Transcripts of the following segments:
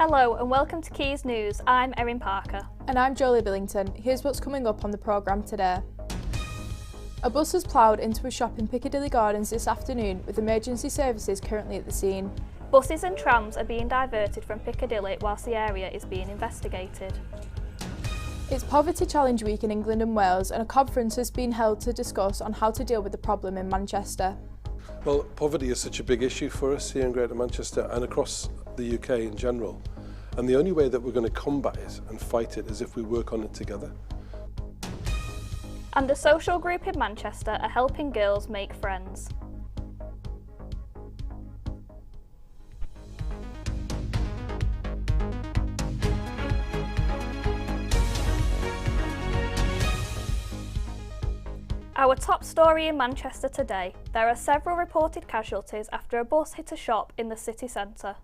Hello and welcome to Quays News. I'm Erin Parker. And I'm Jolie Billington. Here's what's coming up on the programme today. A bus has ploughed into a shop in Piccadilly Gardens this afternoon with emergency services currently at the scene. Buses and trams are being diverted from Piccadilly whilst the area is being investigated. It's Poverty Challenge Week in England and Wales, and a conference has been held to discuss on how to deal with the problem in Manchester. Well, poverty is such a big issue for us here in Greater Manchester and across the UK in general. And the only way that we're going to combat it and fight it is if we work on it together. And a social group in Manchester are helping girls make friends. Our top story in Manchester today. There are several reported casualties after a bus hit a shop in the city centre.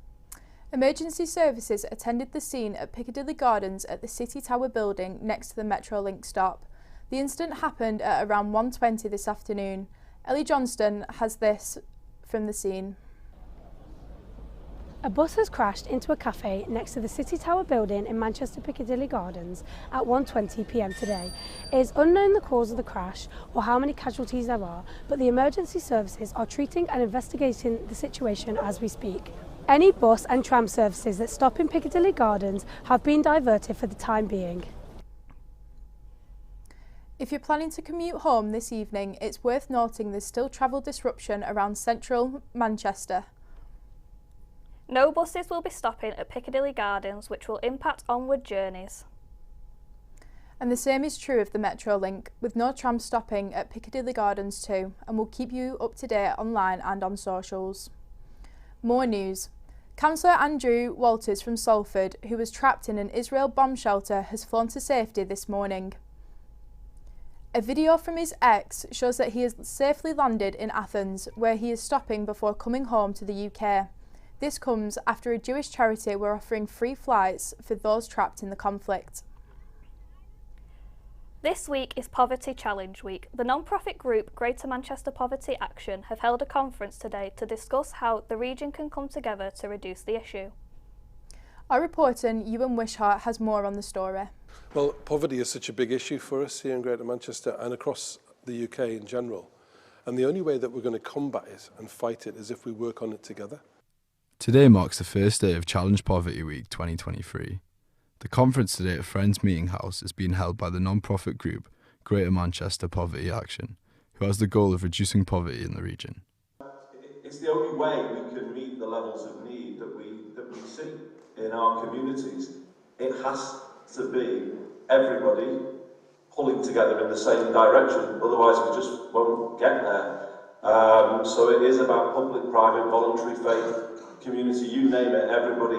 Emergency services attended the scene at Piccadilly Gardens at the City Tower building next to the Metrolink stop. The incident happened at around 1:20 this afternoon. Ellie Johnston has this from the scene. A bus has crashed into a cafe next to the City Tower building in Manchester Piccadilly Gardens at 1:20 p.m. today. It is unknown the cause of the crash or how many casualties there are, but the emergency services are treating and investigating the situation as we speak. Any bus and tram services that stop in Piccadilly Gardens have been diverted for the time being. If you're planning to commute home this evening, it's worth noting there's still travel disruption around central Manchester. No buses will be stopping at Piccadilly Gardens, which will impact onward journeys. And the same is true of the Metrolink, with no tram stopping at Piccadilly Gardens too, and we'll keep you up to date online and on socials. More news. Councillor Andrew Walters from Salford, who was trapped in an Israel bomb shelter, has flown to safety this morning. A video from his ex shows that he has safely landed in Athens, where he is stopping before coming home to the UK. This comes after a Jewish charity were offering free flights for those trapped in the conflict. This week is Poverty Challenge Week. The non-profit group Greater Manchester Poverty Action have held a conference today to discuss how the region can come together to reduce the issue. Our reporter, Ewan Wishart, has more on the story. Well, poverty is such a big issue for us here in Greater Manchester and across the UK in general. And the only way that we're going to combat it and fight it is if we work on it together. Today marks the first day of Challenge Poverty Week 2023. The conference today at Friends Meeting House is being held by the non-profit group Greater Manchester Poverty Action, who has the goal of reducing poverty in the region. It's the only way we can meet the levels of need that we see in our communities. It has to be everybody pulling together in the same direction, otherwise we just won't get there. So it is about public, private, voluntary, faith, community, you name it, everybody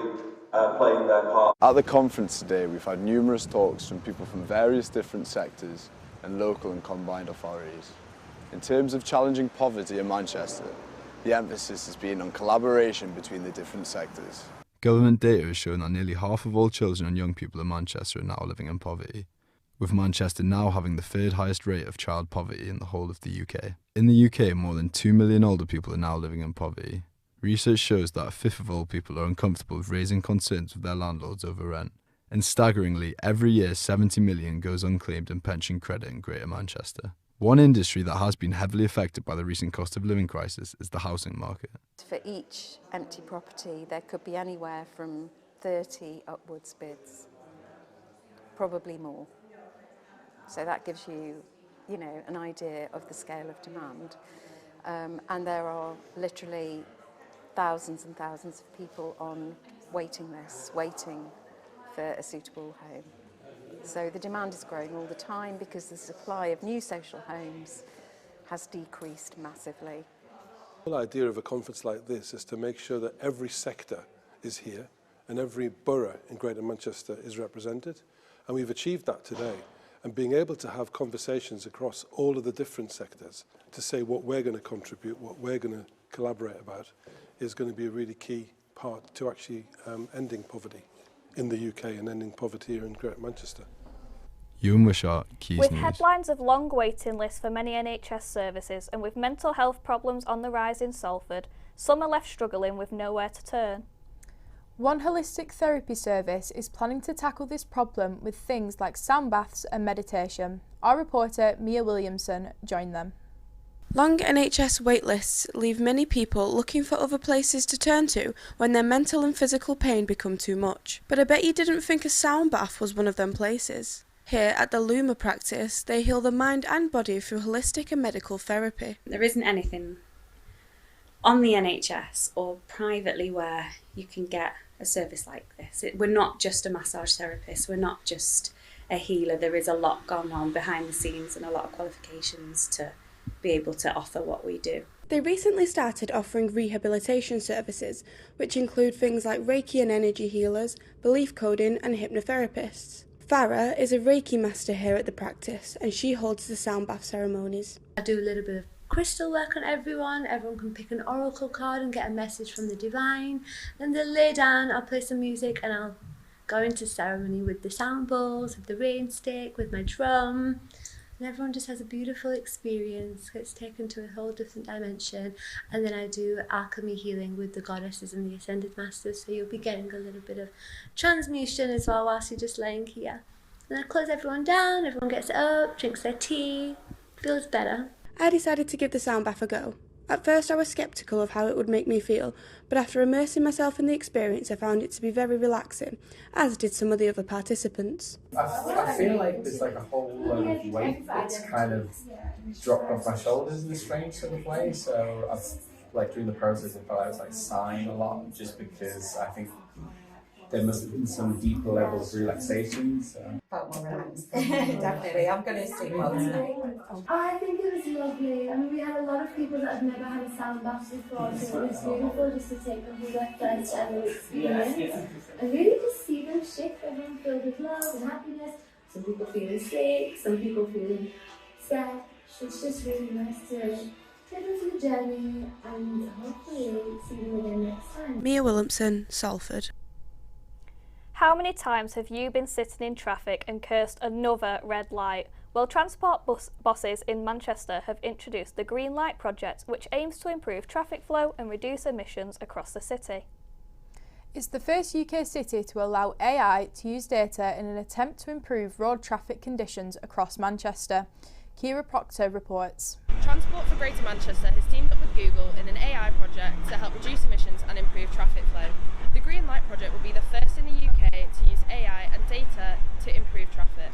playing their part. At the conference today, we've had numerous talks from people from various different sectors and local and combined authorities. In terms of challenging poverty in Manchester, the emphasis has been on collaboration between the different sectors. Government data has shown that nearly half of all children and young people in Manchester are now living in poverty, with Manchester now having the third highest rate of child poverty in the whole of the UK. In the UK, more than 2 million older people are now living in poverty. Research shows that a fifth of all people are uncomfortable with raising concerns with their landlords over rent. And staggeringly, every year 70 million goes unclaimed in pension credit in Greater Manchester. One industry that has been heavily affected by the recent cost of living crisis is the housing market. For each empty property, there could be anywhere from 30 upwards bids, probably more. So that gives you, an idea of the scale of demand. And there are literally thousands and thousands of people on waiting lists, waiting for a suitable home. So the demand is growing all the time because the supply of new social homes has decreased massively. The whole idea of a conference like this is to make sure that every sector is here and every borough in Greater Manchester is represented. And we've achieved that today. And being able to have conversations across all of the different sectors to say what we're going to contribute, what we're going to collaborate about, is going to be a really key part to actually ending poverty in the UK and ending poverty here in Greater Manchester. Ewan Wishart, Quays With News. headlines of long waiting lists for many NHS services and with mental health problems on the rise in Salford, some are left struggling with nowhere to turn. One holistic therapy service is planning to tackle this problem with things like sound baths and meditation. Our reporter Mia Williamson joined them. Long NHS waitlists leave many people looking for other places to turn to when their mental and physical pain become too much. But I bet you didn't think a sound bath was one of them places. Here at the Luma practice, they heal the mind and body through holistic and medical therapy. There isn't anything on the NHS or privately where you can get a service like this. We're not just a massage therapist, we're not just a healer. There is a lot going on behind the scenes and a lot of qualifications to be able to offer what we do. They recently started offering rehabilitation services, which include things like Reiki and energy healers, belief coding and hypnotherapists. Farah is a Reiki master here at the practice and she holds the sound bath ceremonies. I do a little bit of crystal work on everyone. Everyone can pick an oracle card and get a message from the divine. Then they'll lay down, I'll play some music and I'll go into ceremony with the sound bowls, with the rain stick, with my drum. And everyone just has a beautiful experience, gets taken to a whole different dimension. And then I do alchemy healing with the goddesses and the ascended masters, so you'll be getting a little bit of transmutation as well whilst you're just laying here. And I close everyone down, everyone gets up, drinks their tea, feels better. I decided to give the sound bath a go. At first I was sceptical of how it would make me feel, but after immersing myself in the experience I found it to be very relaxing, as did some of the other participants. I feel like there's like a whole load of weight that's kind of dropped off my shoulders in a strange sort of way, so I've like through the process I felt I was like sighing a lot just because I think there must have been some deeper level of relaxation. So. Felt more relaxed, definitely. I'm going to sleep well tonight. I think it was lovely. I mean, we had a lot of people that have never had a sound bath before, so it was beautiful just to take them through their first ever experience and really just see them shift. Everyone filled with love and happiness. Some people feeling sick, some people feeling sad. It's just really nice to take them through the journey and hopefully see them again next time. Mia Williamson, Salford. How many times have you been sitting in traffic and cursed another red light? Well, transport bosses in Manchester have introduced the Green Light project, which aims to improve traffic flow and reduce emissions across the city. It's the first UK city to allow AI to use data in an attempt to improve road traffic conditions across Manchester. Kira Proctor reports. Transport for Greater Manchester has teamed up with Google in an AI project to help reduce emissions and improve traffic flow. The Green Light project will be the first in the UK to use AI and data to improve traffic.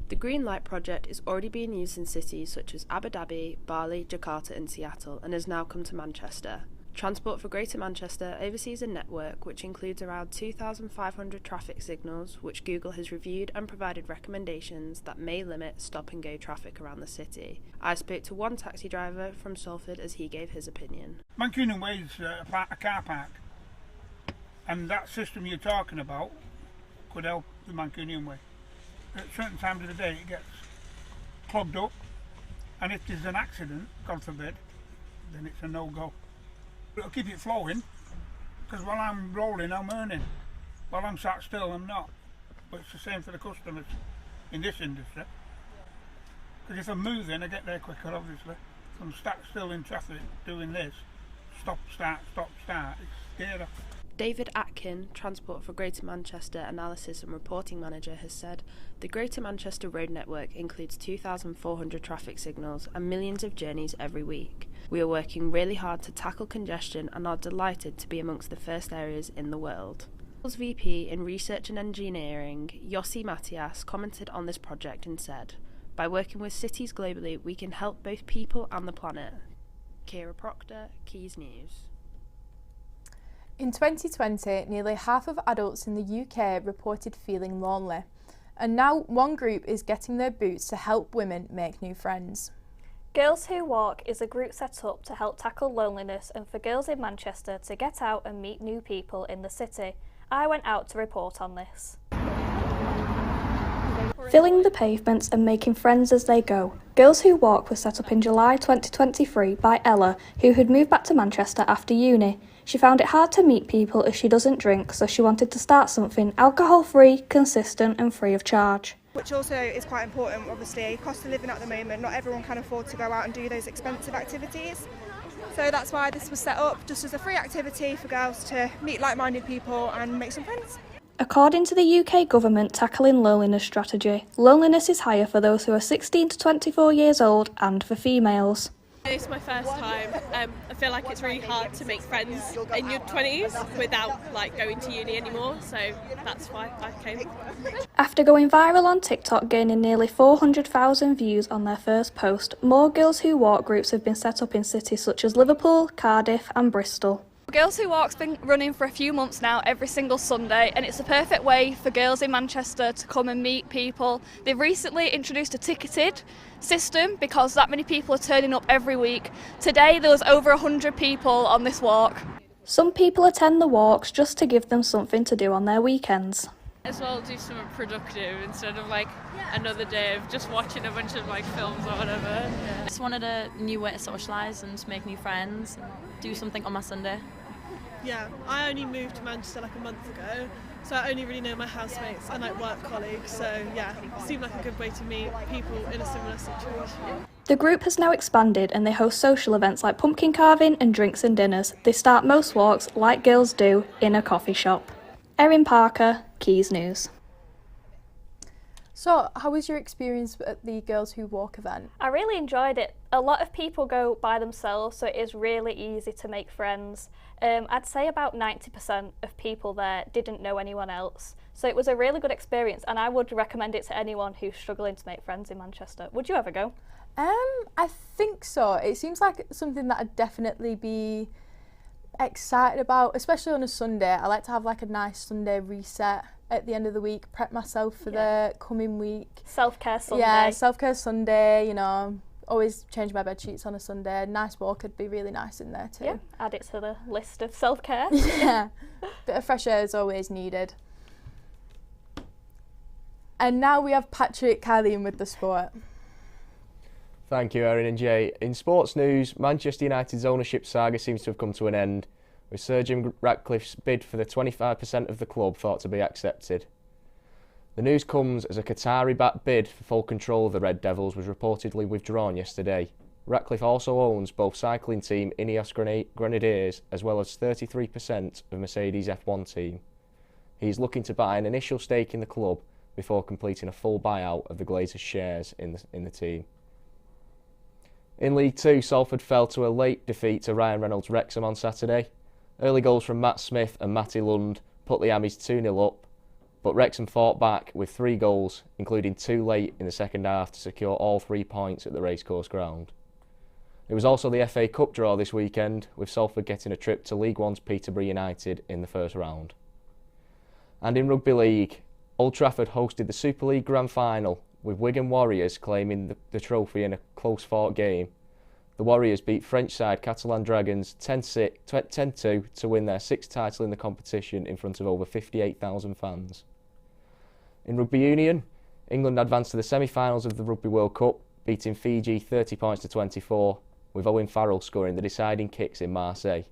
The Green Light project is already being used in cities such as Abu Dhabi, Bali, Jakarta and Seattle and has now come to Manchester. Transport for Greater Manchester oversees a network which includes around 2,500 traffic signals which Google has reviewed and provided recommendations that may limit stop and go traffic around the city. I spoke to one taxi driver from Salford as he gave his opinion. Mancunian Way is a car park, and that system you're talking about could help the Mancunian Way. At certain times of the day it gets clogged up, and if there's an accident, God forbid, then it's a no-go. It'll keep it flowing, because while I'm rolling I'm earning, while I'm sat still I'm not. But it's the same for the customers in this industry, because if I'm moving I get there quicker obviously. If I'm sat still in traffic doing this, stop, start, it's scary. David Atkin, Transport for Greater Manchester Analysis and Reporting Manager, has said the Greater Manchester Road Network includes 2,400 traffic signals and millions of journeys every week. We are working really hard to tackle congestion and are delighted to be amongst the first areas in the world. Google's VP in Research and Engineering, Yossi Matias, commented on this project and said, "By working with cities globally, we can help both people and the planet." Kira Proctor, Quays News. In 2020, nearly half of adults in the UK reported feeling lonely, and now one group is getting their boots to help women make new friends. Girls Who Walk is a group set up to help tackle loneliness and for girls in Manchester to get out and meet new people in the city. I went out to report on this. Filling the pavements and making friends as they go. Girls Who Walk was set up in July 2023 by Ella, who had moved back to Manchester after uni. She found it hard to meet people as she doesn't drink, so she wanted to start something alcohol-free, consistent and free of charge. Which also is quite important, obviously. Cost of living at the moment, not everyone can afford to go out and do those expensive activities. So that's why this was set up, just as a free activity for girls to meet like-minded people and make some friends. According to the UK government tackling loneliness strategy, loneliness is higher for those who are 16 to 24 years old and for females. It's my first time. I feel like it's really hard to make friends in your 20s without going to uni anymore, so that's why I came. After going viral on TikTok, gaining nearly 400,000 views on their first post, more Girls Who Walk groups have been set up in cities such as Liverpool, Cardiff and Bristol. Girls Who Walk's been running for a few months now, every single Sunday, and it's the perfect way for girls in Manchester to come and meet people. They've recently introduced a ticketed system because that many people are turning up every week. Today there was over 100 people on this walk. Some people attend the walks just to give them something to do on their weekends. As well, do something productive instead of another day of just watching a bunch of films or whatever. Just wanted a new way to socialise and make new friends and do something on my Sunday. Yeah, I only moved to Manchester a month ago, so I only really know my housemates and work colleagues, so yeah, it seemed like a good way to meet people in a similar situation. The group has now expanded and they host social events like pumpkin carving and drinks and dinners. They start most walks, like girls do, in a coffee shop. Erin Parker, Quays News. So, how was your experience at the Girls Who Walk event? I really enjoyed it. A lot of people go by themselves, so it is really easy to make friends. I'd say about 90% of people there didn't know anyone else. So it was a really good experience, and I would recommend it to anyone who's struggling to make friends in Manchester. Would you ever go? I think so. It seems like something that I'd definitely be excited about, especially on a Sunday. I like to have a nice Sunday reset at the end of the week, prep myself for the coming week. Self-care Sunday. Yeah, self-care Sunday, always change my bed sheets on a Sunday. Nice walk would be really nice in there too. Yeah, add it to the list of self-care. Yeah, bit of fresh air is always needed. And now we have Patrick Carlin with the sport. Thank you, Erin and Jay. In sports news, Manchester United's ownership saga seems to have come to an end, with Sir Jim Ratcliffe's bid for the 25% of the club thought to be accepted. The news comes as a Qatari-backed bid for full control of the Red Devils was reportedly withdrawn yesterday. Ratcliffe also owns both cycling team Ineos Grenadiers as well as 33% of Mercedes F1 team. He is looking to buy an initial stake in the club before completing a full buyout of the Glazers' shares in the team. In League Two, Salford fell to a late defeat to Ryan Reynolds' Wrexham on Saturday. Early goals from Matt Smith and Matty Lund put the Ammies 2-0 up, but Wrexham fought back with 3 goals, including 2 late in the second half to secure all 3 points at the Racecourse ground. It was also the FA Cup draw this weekend, with Salford getting a trip to League One's Peterborough United in the first round. And in Rugby League, Old Trafford hosted the Super League Grand Final, with Wigan Warriors claiming the trophy in a close-fought game. The Warriors beat French side Catalan Dragons 10-2 to win their 6th title in the competition in front of over 58,000 fans. In Rugby Union, England advanced to the semi-finals of the Rugby World Cup, beating Fiji 30 points to 24, with Owen Farrell scoring the deciding kicks in Marseille.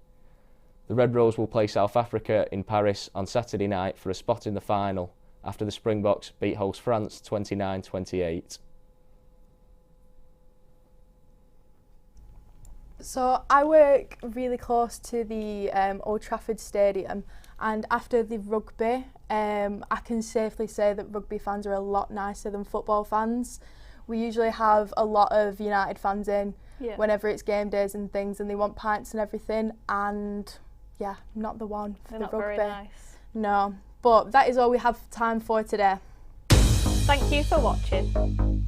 The Red Rose will play South Africa in Paris on Saturday night for a spot in the final, after the Springboks beat host France 29-28. So I work really close to the Old Trafford Stadium, and after the rugby, I can safely say that rugby fans are a lot nicer than football fans. We usually have a lot of United fans in whenever it's game days and things, and they want pints and everything, and yeah, not the one for the rugby. Very nice. No, but that is all we have time for today. Thank you for watching.